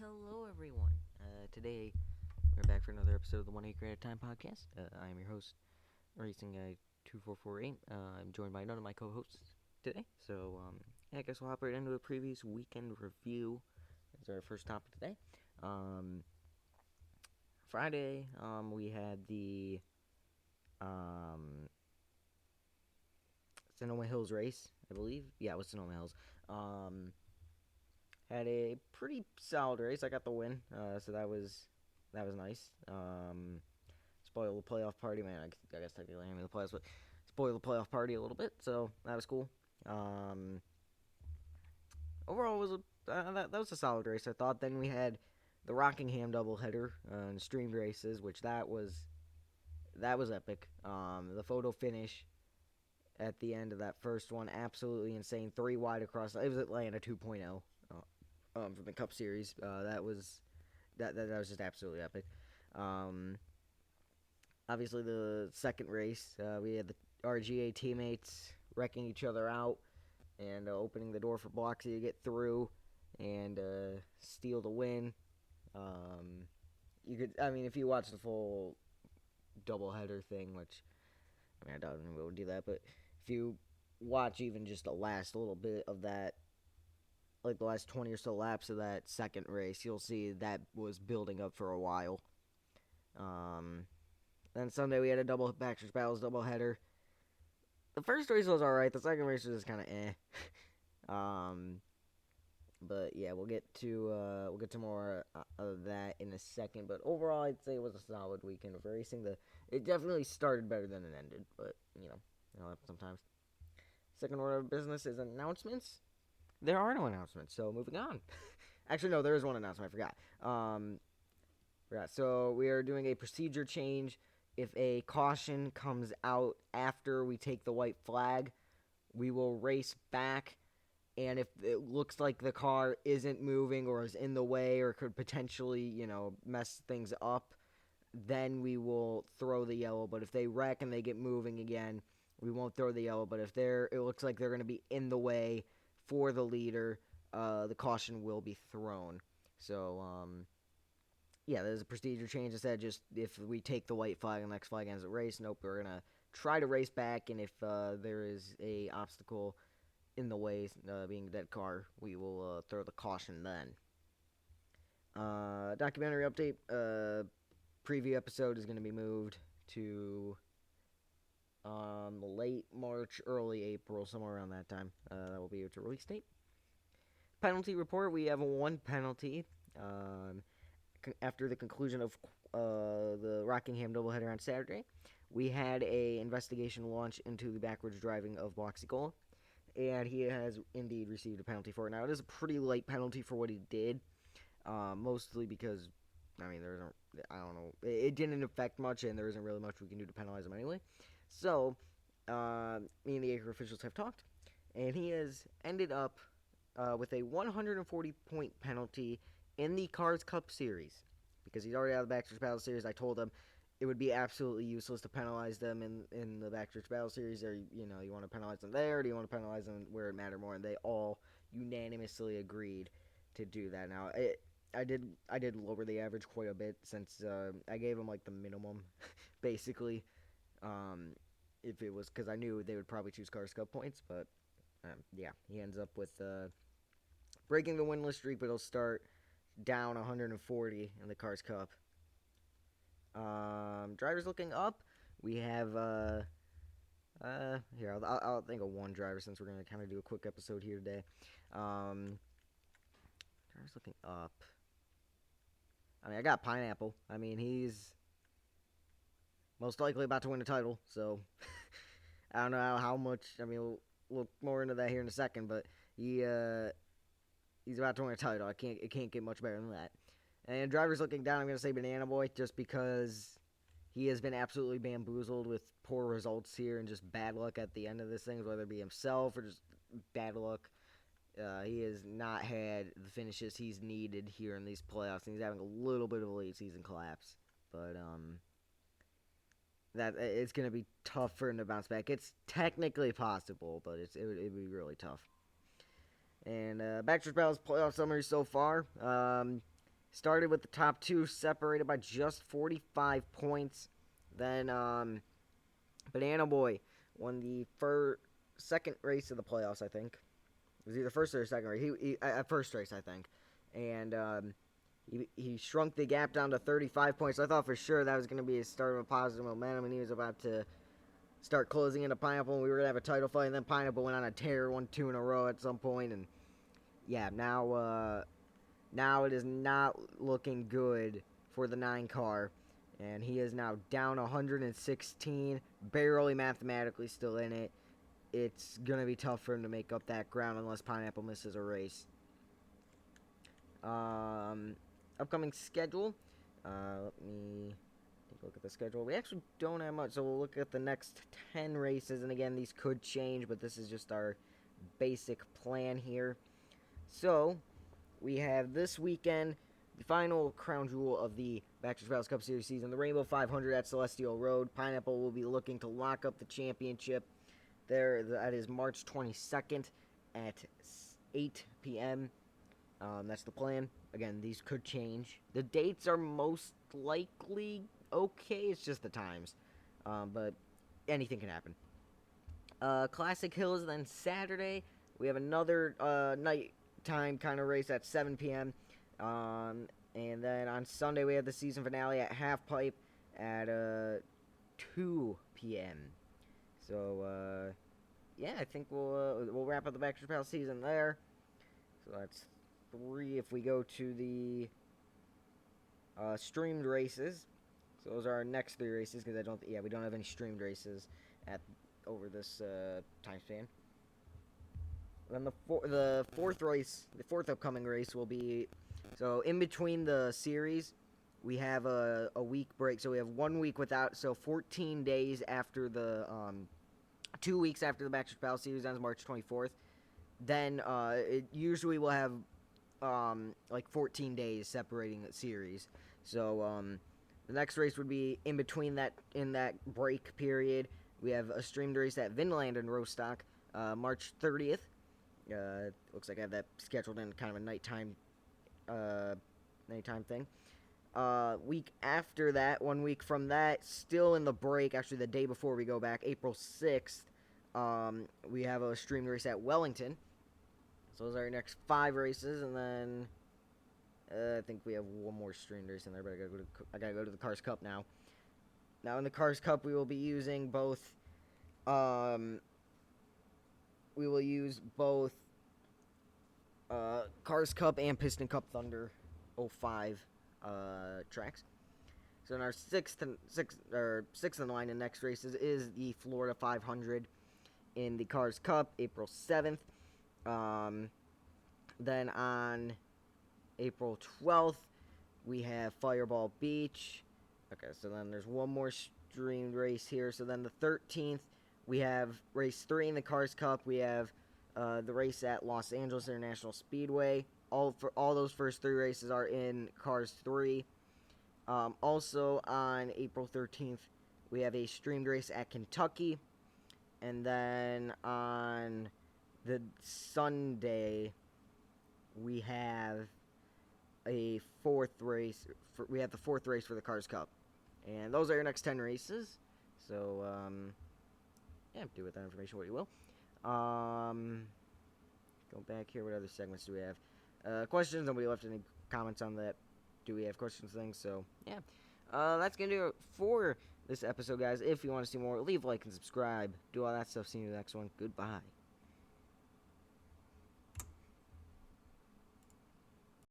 Hello everyone. Today we're back for another episode of the One Acre at a Time podcast. I am your host, Racing Guy 2448. I'm joined by none of my co-hosts today. I guess we'll hop right into a previous weekend review. That's our first topic today. Um, Friday, we had the Sonoma Hills race, I believe. Yeah, it was Sonoma Hills. Had a pretty solid race. I got the win, so that was nice. Spoil the playoff party, man. I guess technically I'm in the playoffs, but spoil the playoff party a little bit, so that was cool. Um, Overall, it was that was a solid race, I thought. Then we had the Rockingham doubleheader and streamed races, which that was epic. The photo finish at the end of that first one, absolutely insane. Three wide across. It was Atlanta 2.0 from the Cup Series. That was just absolutely epic. Um, Obviously, the second race, we had the RGA teammates wrecking each other out and opening the door for Bloxy to get through and steal the win. If you watch the full doubleheader thing, which I don't know if we'll do that, but if you watch even just the last little bit of that, like the last 20 or so laps of that second race, you'll see that was building up for a while. Um, then Sunday we had a double Baxter's Battles doubleheader. The first race was alright. The second race was just kind of eh. But yeah, we'll get to more of that in a second. But overall, I'd say it was a solid weekend of racing. It definitely started better than it ended, but sometimes. Second order of business is announcements. There are no announcements, so moving on. Actually, no, there is one announcement. I forgot. So we are doing a procedure change. If a caution comes out after we take the white flag, we will race back. And if it looks like the car isn't moving or is in the way or could potentially, mess things up, then we will throw the yellow. But if they wreck and they get moving again, we won't throw the yellow. But if it looks like they're going to be in the way for the leader, the caution will be thrown. So, yeah, there's a procedure change. Instead, just if we take the white flag and the next flag ends the race, nope, we're going to try to race back. And if there is a obstacle in the way, being a dead car, we will throw the caution then. Documentary update. Preview episode is going to be moved to late March, early April, somewhere around that time. That will be its release date. Penalty report. We have one penalty. After the conclusion of the Rockingham doubleheader on Saturday, we had a investigation launch into the backwards driving of Bloxicola, and he has indeed received a penalty for it. Now, it is a pretty light penalty for what he did, mostly because, I don't know, it didn't affect much, and there isn't really much we can do to penalize him anyway. So, me and the ACRE officials have talked, and he has ended up with a 140-point penalty in the Cars Cup Series, because he's already out of the Baxter's Battle Series. I told him it would be absolutely useless to penalize them in the Baxter's Battle Series, or you want to penalize them there, or do you want to penalize them where it mattered more? And they all unanimously agreed to do that. Now, I did lower the average quite a bit, since I gave them like the minimum, basically. If it was, because I knew they would probably choose Cars Cup points, but yeah, he ends up with breaking the winless streak, but he'll start down 140 in the Cars Cup. Drivers looking up. We have here I'll think of one driver, since we're gonna kind of do a quick episode here today. Drivers looking up. I got Pineapple. He's most likely about to win the title, so I don't know how much. We'll look more into that here in a second, but he's about to win a title. It can't get much better than that. And drivers looking down, I'm going to say Banana Boy, just because he has been absolutely bamboozled with poor results here and just bad luck at the end of this thing, whether it be himself or just bad luck. He has not had the finishes he's needed here in these playoffs, and he's having a little bit of a late season collapse. But that it's going to be tough for him to bounce back. It's technically possible, but it'd be really tough. And Baxter's Battles playoff summary so far. Started with the top two separated by just 45 points. Then Banana Boy won the second race of the playoffs, I think. It was either first or second race. First race, I think. And he shrunk the gap down to 35 points. So I thought for sure that was going to be a start of a positive momentum, and he was about to start closing into Pineapple, and we were going to have a title fight. And then Pineapple went on a tear, won 2 in a row at some point, and yeah, now it is not looking good for the 9 car. And he is now down 116, barely mathematically still in it. It's going to be tough for him to make up that ground unless Pineapple misses a race. Upcoming schedule. Let me take a look at the schedule. We actually don't have much, so we'll look at the next 10 races. And again, these could change, but this is just our basic plan here. So, we have this weekend the final crown jewel of the Baxter's Palace Cup Series season, the Rainbow 500 at Celestial Road. Pineapple will be looking to lock up the championship there. That is March 22nd at 8 p.m. That's the plan. Again, these could change. The dates are most likely okay. It's just the times. But anything can happen. Classic Hills, then Saturday. We have another nighttime kind of race at 7 p.m. And then on Sunday, we have the season finale at Half Pipe at 2 p.m. So, yeah, I think we'll wrap up the Baxter's Palace season there. So that's 3. If we go to the streamed races, so those are our next 3 races because we don't have any streamed races over this time span. Then the fourth upcoming race will be, so in between the series, we have a week break. So we have 1 week without, so 14 days after the 2 weeks after the Baxter's Palace series ends, March 24th. Then it usually will have like 14 days separating the series. So the next race would be in between that, in that break period. We have a streamed race at Vinland and Rostock, March 30th. Looks like I have that scheduled in kind of a nighttime thing. Week after that, 1 week from that, still in the break, actually the day before we go back, April 6th, we have a streamed race at Wellington. So those are our next 5 races, and then I think we have one more streamed race in there, but I gotta go to the Cars Cup now. Now in the Cars Cup, we will be using both. We will use both Cars Cup and Piston Cup Thunder 05 tracks. So in our sixth in line in next races is the Florida 500 in the Cars Cup, April 7th. Then on April 12th, we have Fireball Beach. Okay, so then there's one more streamed race here. So then the 13th, we have race 3 in the Cars Cup. We have the race at Los Angeles International Speedway. All those first 3 races are in Cars 3. Also on April 13th, we have a streamed race at Kentucky. And then on the Sunday, we have a 4th race. We have the 4th race for the Cars Cup. And those are your next 10 races. So, yeah, do with that information what you will. Go back here. What other segments do we have? Questions. Nobody left any comments on that. Do we have questions things? So, yeah. That's going to do it for this episode, guys. If you want to see more, leave a like and subscribe. Do all that stuff. See you in the next one. Goodbye.